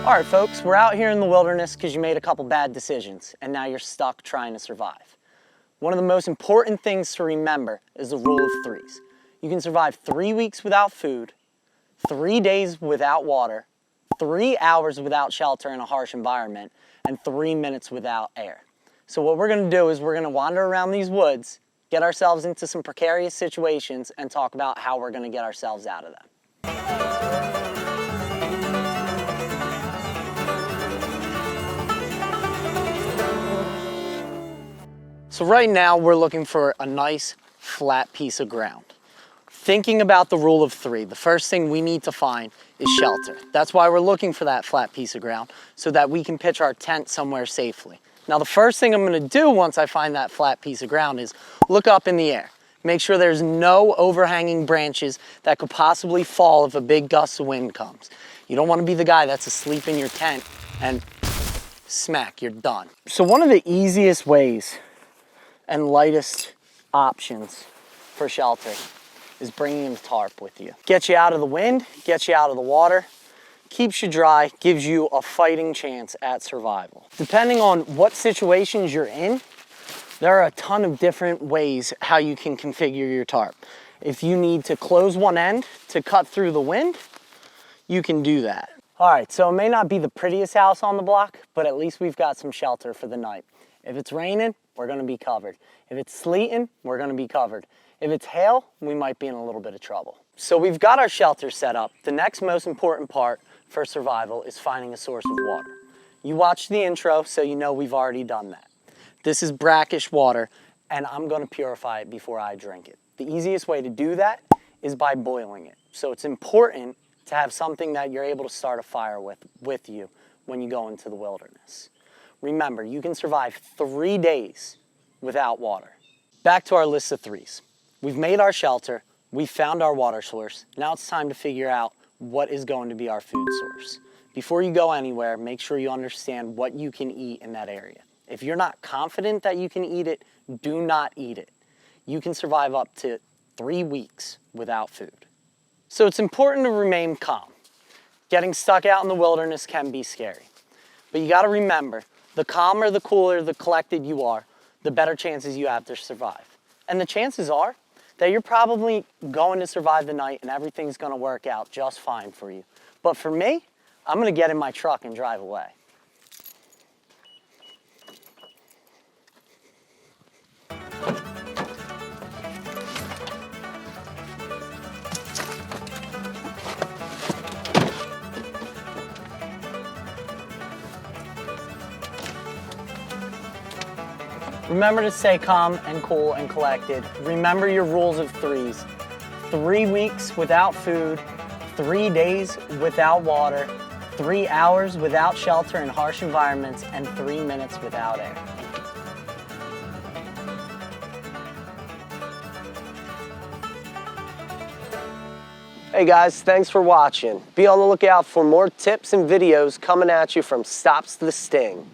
All right, folks, we're out here in the wilderness because you made a couple bad decisions and now you're stuck trying to survive. One of the most important things to remember is the rule of threes. You can survive 3 weeks without food, 3 days without water, 3 hours without shelter in a harsh environment, and 3 minutes without air. So what we're gonna do is we're gonna wander around these woods, get ourselves into some precarious situations, and talk about how we're gonna get ourselves out of them. So right now we're looking for a nice flat piece of ground. Thinking about the rule of three, the first thing we need to find is shelter. That's why we're looking for that flat piece of ground so that we can pitch our tent somewhere safely. Now the first thing I'm gonna do once I find that flat piece of ground is look up in the air. Make sure there's no overhanging branches that could possibly fall if a big gust of wind comes. You don't wanna be the guy that's asleep in your tent and smack, you're done. So one of the easiest ways and lightest options for shelter is bringing a tarp with you. Gets you out of the wind, gets you out of the water, keeps you dry, gives you a fighting chance at survival. Depending on what situations you're in, there are a ton of different ways how you can configure your tarp. If you need to close one end to cut through the wind, you can do that. All right, so it may not be the prettiest house on the block, but at least we've got some shelter for the night. If it's raining, we're gonna be covered. If it's sleeting, we're gonna be covered. If it's hail, we might be in a little bit of trouble. So we've got our shelter set up. The next most important part for survival is finding a source of water. You watched the intro, so you know we've already done that. This is brackish water, and I'm gonna purify it before I drink it. The easiest way to do that is by boiling it. So it's important to have something that you're able to start a fire with you when you go into the wilderness. Remember, you can survive 3 days without water. Back to our list of threes. We've made our shelter, we've found our water source. Now it's time to figure out what is going to be our food source. Before you go anywhere, make sure you understand what you can eat in that area. If you're not confident that you can eat it, do not eat it. You can survive up to 3 weeks without food. So it's important to remain calm. Getting stuck out in the wilderness can be scary. But you gotta remember, the calmer, the cooler, the collected you are, the better chances you have to survive. And the chances are that you're probably going to survive the night and everything's gonna work out just fine for you. But for me, I'm gonna get in my truck and drive away. Remember to stay calm and cool and collected. Remember your rules of threes. 3 weeks without food, 3 days without water, 3 hours without shelter in harsh environments, and 3 minutes without air. Hey guys, thanks for watching. Be on the lookout for more tips and videos coming at you from Stops the Sting.